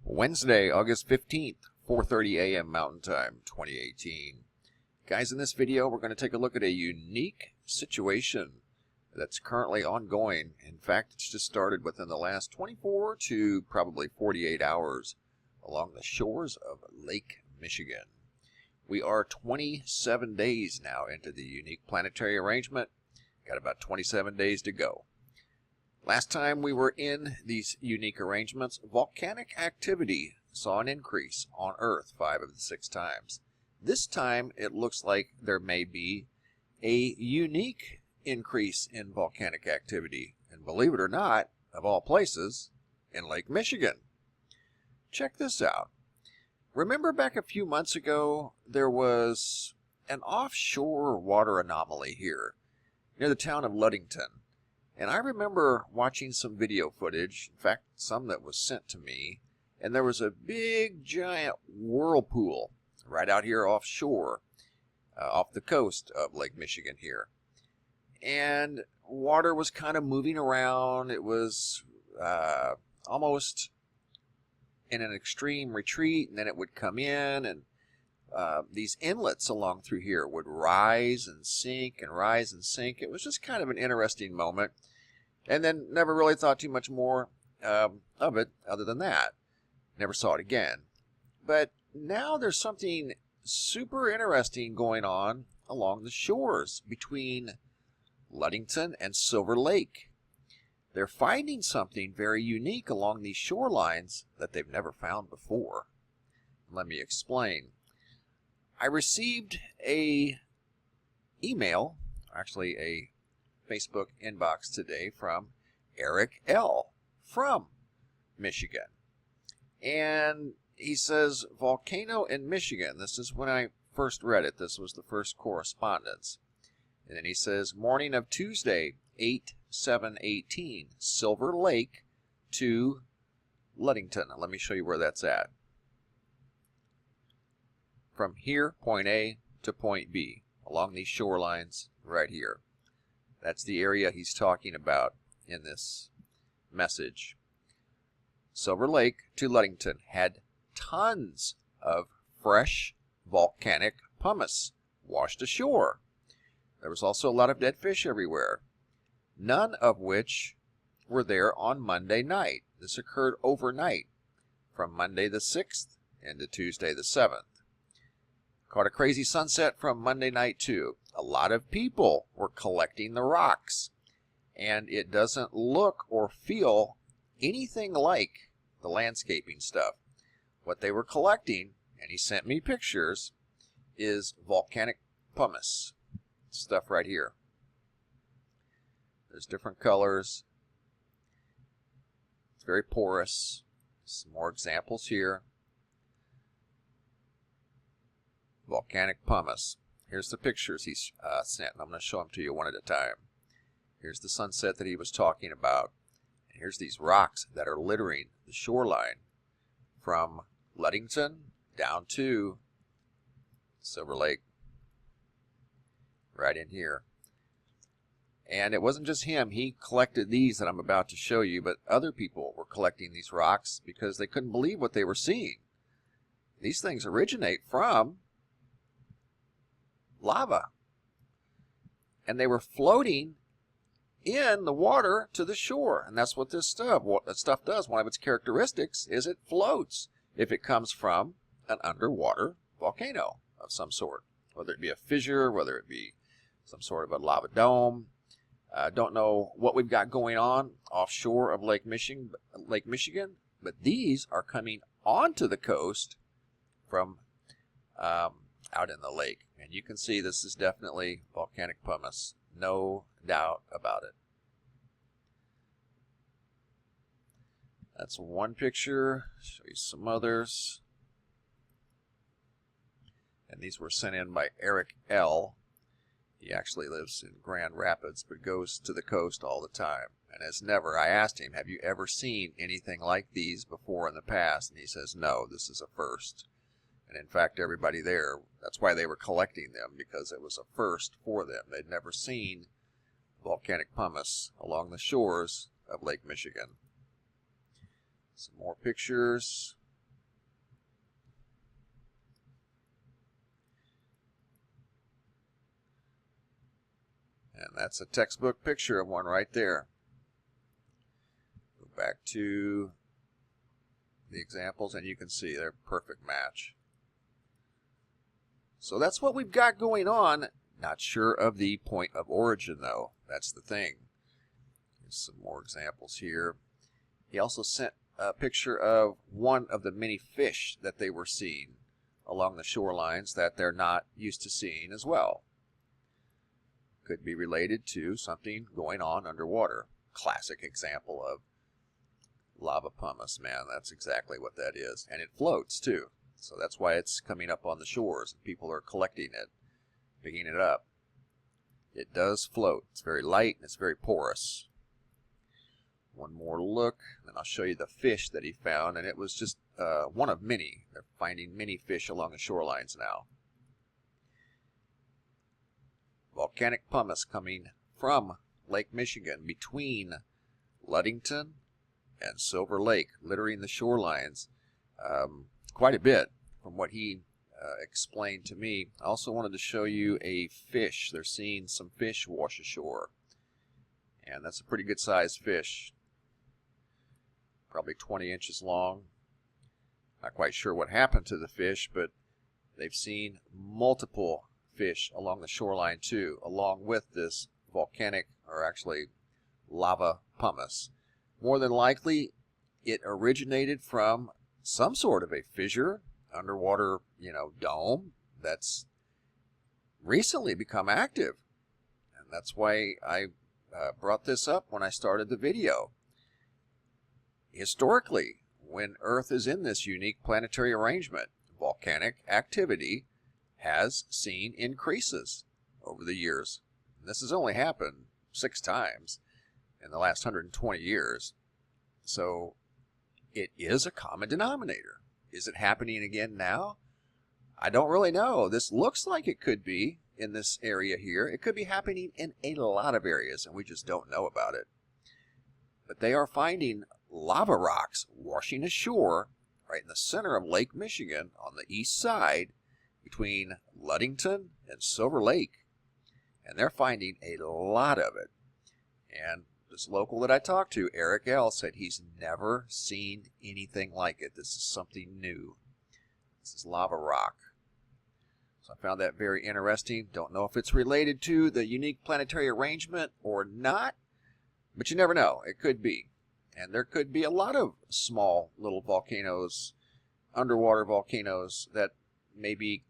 Wednesday, August 15th, 4:30 a.m. Mountain Time, 2018. Guys, in this video, we're going to take a look at a unique situation that's currently ongoing. In fact, it's just started within the last 24 to probably 48 hours along the shores of Lake Michigan. We are 27 days now into the unique planetary arrangement. Got about 27 days to go. Last time we were in these unique arrangements, volcanic activity saw an increase on Earth 5 of the 6 times. This time it looks like there may be a unique increase in volcanic activity, and believe it or not, of all places, in Lake Michigan. Check this out. Remember back a few months ago, there was an offshore water anomaly here near the town of Ludington. And I remember watching some video footage, in fact, some that was sent to me, and there was a big, giant whirlpool right out here offshore, off the coast of Lake Michigan here. And water was kind of moving around. It was almost in an extreme retreat, and then it would come in, and these inlets along through here would rise and sink and rise and sink. It was just kind of an interesting moment, and then never really thought too much more of it other than that. Never saw it again. But now there's something super interesting going on along the shores between Ludington and Silver Lake. They're finding something very unique along these shorelines that they've never found before. Let me explain. I received a email, actually a Facebook inbox today from Eric L. from Michigan. And he says, Volcano in Michigan. This is when I first read it. This was the first correspondence. And then he says, morning of Tuesday, 8/7/18, Silver Lake to Ludington. Let me show you where that's at. From here, point A to point B, along these shorelines right here. That's the area he's talking about in this message. Silver Lake to Ludington had tons of fresh volcanic pumice washed ashore. There was also a lot of dead fish everywhere, none of which were there on Monday night. This occurred overnight, from Monday the 6th into Tuesday the 7th. Caught a crazy sunset from Monday night too. A lot of people were collecting the rocks, and it doesn't look or feel anything like the landscaping stuff. What they were collecting, and he sent me pictures, is volcanic pumice. Stuff right here. There's different colors. It's very porous. Some more examples here. Volcanic pumice. Here's the pictures he sent, and I'm going to show them to you one at a time. Here's the sunset that he was talking about. And here's these rocks that are littering the shoreline from Ludington down to Silver Lake. Right in here. And it wasn't just him. He collected these that I'm about to show you, but other people were collecting these rocks because they couldn't believe what they were seeing. These things originate from lava. And they were floating in the water to the shore. And that's what this stuff does. One of its characteristics is it floats if it comes from an underwater volcano of some sort. Whether it be a fissure, whether it be some sort of a lava dome. Don't know what we've got going on offshore of Lake Michigan, but these are coming onto the coast from out in the lake. And you can see this is definitely volcanic pumice. No doubt about it. That's one picture. Show you some others. And these were sent in by Eric L. He actually lives in Grand Rapids, but goes to the coast all the time. And I asked him, have you ever seen anything like these before in the past? And he says, no, this is a first. And in fact, everybody there, that's why they were collecting them, because it was a first for them. They'd never seen volcanic pumice along the shores of Lake Michigan. Some more pictures. And that's a textbook picture of one right there. Go back to the examples and you can see they're a perfect match. So that's what we've got going on. Not sure of the point of origin though. That's the thing. Here's some more examples here. He also sent a picture of one of the many fish that they were seeing along the shorelines that they're not used to seeing as well. Could be related to something going on underwater. Classic example of lava pumice, man. That's exactly what that is. And it floats too. So that's why it's coming up on the shores and people are collecting it, picking it up. It does float. It's very light and it's very porous. One more look, and I'll show you the fish that he found, and it was just one of many. They're finding many fish along the shorelines now. Volcanic pumice coming from Lake Michigan between Ludington and Silver Lake, littering the shorelines quite a bit from what he explained to me. I also wanted to show you a fish. They're seeing some fish wash ashore, and that's a pretty good sized fish. Probably 20 inches long. Not quite sure what happened to the fish, but they've seen multiple fish along the shoreline too, along with this volcanic, or actually lava pumice. More than likely, it originated from some sort of a fissure, underwater, dome that's recently become active. And that's why I brought this up when I started the video. Historically, when Earth is in this unique planetary arrangement, volcanic activity has seen increases over the years. And this has only happened 6 times in the last 120 years. So it is a common denominator. Is it happening again now? I don't really know. This looks like it could be in this area here. It could be happening in a lot of areas, and we just don't know about it. But they are finding lava rocks washing ashore right in the center of Lake Michigan on the east side between Ludington and Silver Lake. And they're finding a lot of it. And this local that I talked to, Eric L., said he's never seen anything like it. This is something new. This is lava rock. So I found that very interesting. Don't know if it's related to the unique planetary arrangement or not, but you never know. It could be. And there could be a lot of small little volcanoes, underwater volcanoes, that may be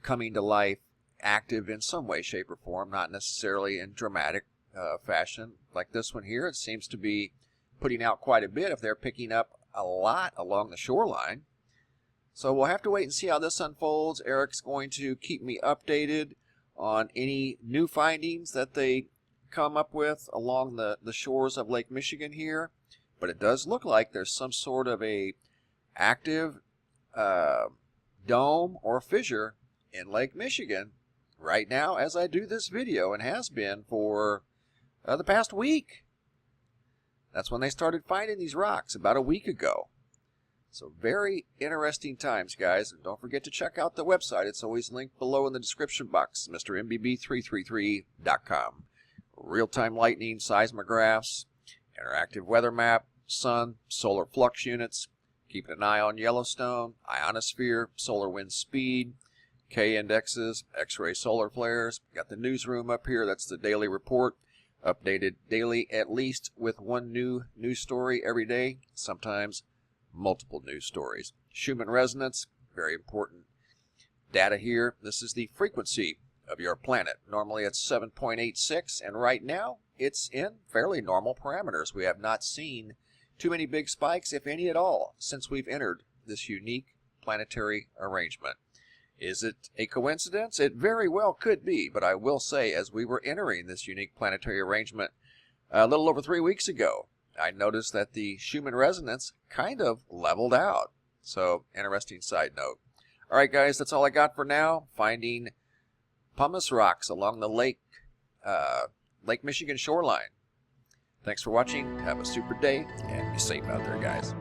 coming to life, active in some way, shape, or form, not necessarily in dramatic fashion. Like this one here, it seems to be putting out quite a bit if they're picking up a lot along the shoreline. So we'll have to wait and see how this unfolds. Eric's going to keep me updated on any new findings that they come up with along the shores of Lake Michigan here. But it does look like there's some sort of a active dome or fissure in Lake Michigan right now as I do this video, and has been for the past week. That's when they started finding these rocks, about a week ago. So very interesting times, guys. And don't forget to check out the website. It's always linked below in the description box, MrMBB333.com. Real-time lightning, seismographs, interactive weather map, sun, solar flux units, keeping an eye on Yellowstone, ionosphere, solar wind speed, K indexes, X-ray solar flares. Got the newsroom up here. That's the daily report, updated daily at least with one new news story every day, sometimes multiple news stories. Schumann resonance, very important data here. This is the frequency of your planet. Normally it's 7.86, and right now it's in fairly normal parameters. We have not seen too many big spikes, if any at all, since we've entered this unique planetary arrangement. Is it a coincidence? It very well could be, but I will say, as we were entering this unique planetary arrangement a little over 3 weeks ago, I noticed that the Schumann resonance kind of leveled out. So, interesting side note. All right, guys, that's all I got for now. Finding pumice rocks along the Lake Michigan shoreline. Thanks for watching. Have a super day, and be safe out there, guys.